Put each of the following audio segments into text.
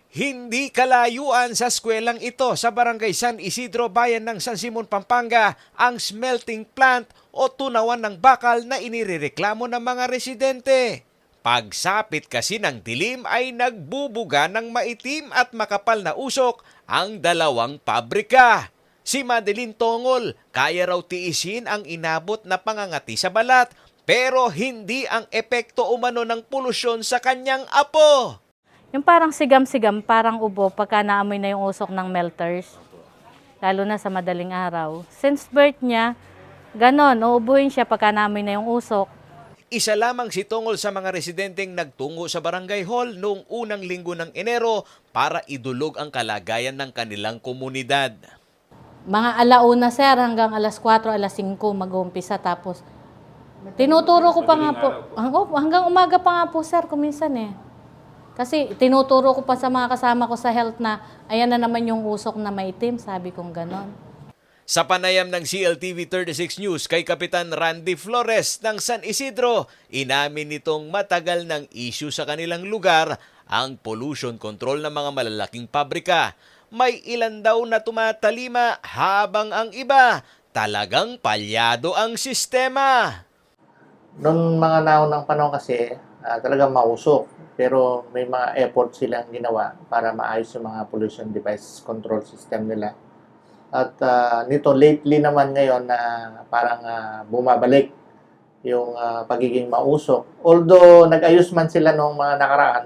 Hindi kalayuan sa eskwelaang ito sa Barangay San Isidro, Bayan ng San Simon, Pampanga, ang smelting plant o tunawan ng bakal na inirereklamo ng mga residente. Pagsapit kasi ng dilim ay nagbubuga ng maitim at makapal na usok ang dalawang pabrika. Si Madeline Tongol, kaya raw tiisin ang inabot na pangangati sa balat pero hindi ang epekto umano ng polusyon sa kanyang apo. Yung parang sigam-sigam, parang ubo pagka naamoy na yung usok ng melters. Lalo na sa madaling araw. Since birth niya, ganon, uubuhin siya pagka naamoy na yung usok. Isa lamang si Tongol sa mga residenteng nagtungo sa barangay hall noong unang linggo ng Enero para idulog ang kalagayan ng kanilang komunidad. Mga alauna sir, hanggang alas 4, alas 5 mag-uumpisa. Tapos tinuturo ko pa nga po, hanggang umaga pa nga po sir, kuminsan eh. Kasi tinuturo ko pa sa mga kasama ko sa health na ayan na naman yung usok na maitim, sabi kong ganon. Sa panayam ng CLTV 36 News kay Kapitan Randy Flores ng San Isidro, inamin nitong matagal ng issue sa kanilang lugar ang pollution control ng mga malalaking pabrika. May ilan daw na tumatalima habang ang iba talagang palyado ang sistema. Noong mga naunang panahon kasi, talagang mausok. Pero may mga effort silang ginawa para maayos yung mga pollution device control system nila. At nito lately naman ngayon na parang bumabalik yung pagiging mausok. Although nag-ayos man sila noong mga nakaraan,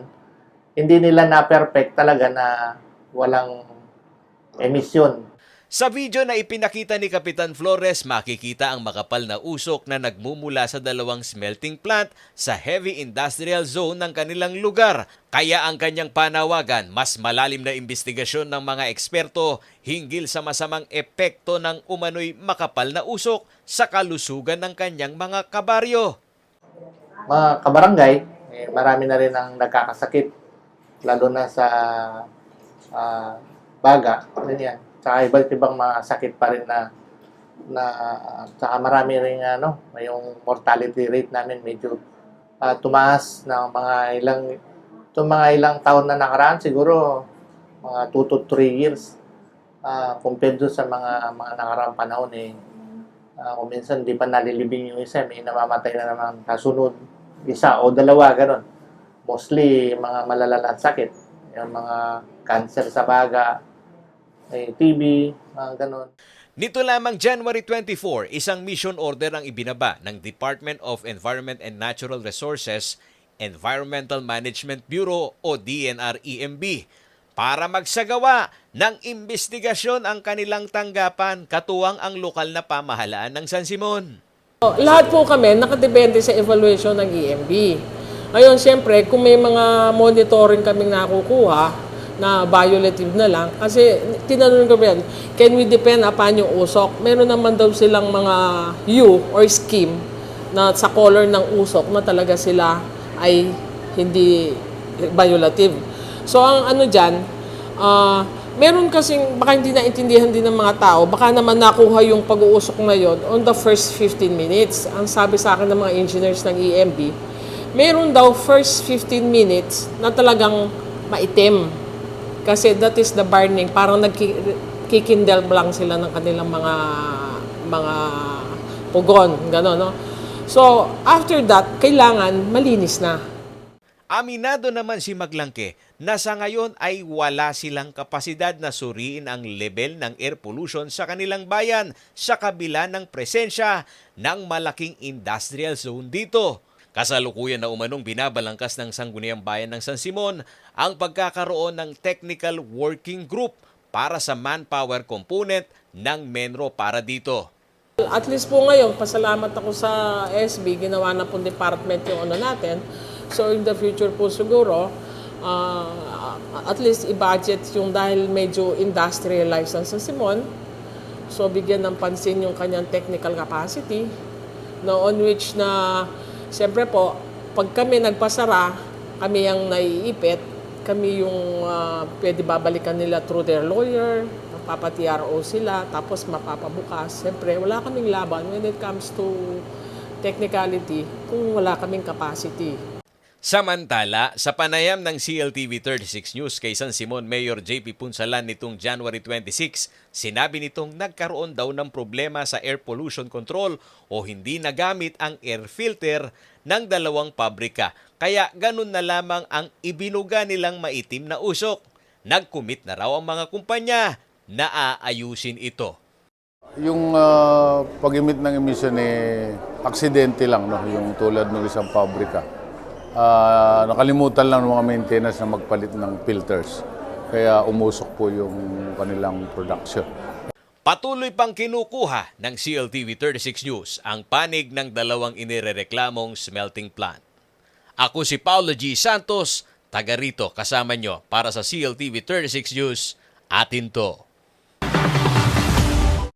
hindi nila na-perfect talaga na walang emisyon. Sa video na ipinakita ni Kapitan Flores, makikita ang makapal na usok na nagmumula sa dalawang smelting plant sa heavy industrial zone ng kanilang lugar. Kaya ang kanyang panawagan, mas malalim na investigasyon ng mga eksperto hinggil sa masamang epekto ng umano'y makapal na usok sa kalusugan ng kanyang mga kabaryo. Mga kabarangay, marami na rin ang nagkakasakit, lalo na sa baga. Ganyan. Saka iba't ibang mga sakit pa rin na saka marami rin yung mortality rate namin medyo tumaas ng mga ilang taon na nakaraan, siguro mga 2 to 3 years compared do sa mga nakaraang panahon kung minsan di pa nalilibing yung isa, may namamatay na naman kasunod, isa o dalawa, ganun. Mostly mga malalalang sakit, yung mga cancer sa baga, TB, ganon. Nito lamang January 24, isang mission order ang ibinaba ng Department of Environment and Natural Resources, Environmental Management Bureau o DNR-EMB para magsagawa ng investigasyon ang kanilang tanggapan katuwang ang lokal na pamahalaan ng San Simon. Lahat po kami nakadepende sa evaluation ng EMB. Ngayon, siyempre, kung may mga monitoring kaming nakukuha, na violative na lang. Kasi tinanong ko yan, can we depend upon yung usok? Meron naman daw silang mga hue or scheme na sa color ng usok na talaga sila ay hindi violative. So ang ano dyan, meron kasing baka hindi naintindihan din ng mga tao, baka naman nakuha yung pag-uusok na yon on the first 15 minutes. Ang sabi sa akin ng mga engineers ng EMB, meron daw first 15 minutes na talagang maitim. Kasi that is the burning, parang nagkikindle lang sila ng kanilang mga pugon, gano'n, no? So, after that, kailangan malinis na. Aminado naman si Maglangke na sa ngayon ay wala silang kapasidad na suriin ang level ng air pollution sa kanilang bayan sa kabila ng presensya ng malaking industrial zone dito. Kasalukuyan na umanong binabalangkas ng Sangguniang Bayan ng San Simon ang pagkakaroon ng Technical Working Group para sa manpower component ng Menro para dito. At least po ngayon, pasalamat ako sa SB, ginawa na po department yung ano natin. So in the future po siguro, at least i-budget yung dahil medyo industrialized ang San Simon. So bigyan ng pansin yung kanyang technical capacity, no, on which na siyempre po, pag kami nagpasara, kami ang naiipit, kami yung pwede babalikan nila through their lawyer, magpapa-TRO sila, tapos mapapabukas. Siyempre, wala kaming laban when it comes to technicality kung wala kaming capacity. Samantala, sa panayam ng CLTV 36 News kay San Simon Mayor JP Punsalan nitong January 26, sinabi nitong nagkaroon daw ng problema sa air pollution control o hindi nagamit ang air filter ng dalawang pabrika. Kaya ganun na lamang ang ibinuga nilang maitim na usok. Nag-commit na raw ang mga kumpanya na aayusin ito. Yung pag-emit ng emission aksidente lang, no? Yung tulad ng isang pabrika. Nakalimutan lang ng mga maintenance na magpalit ng filters. Kaya umusok po yung kanilang production. Patuloy pang kinukuha ng CLTV 36 News ang panig ng dalawang inirereklamong smelting plant. Ako si Paulo G. Santos, taga rito kasama nyo para sa CLTV 36 News. Atin to.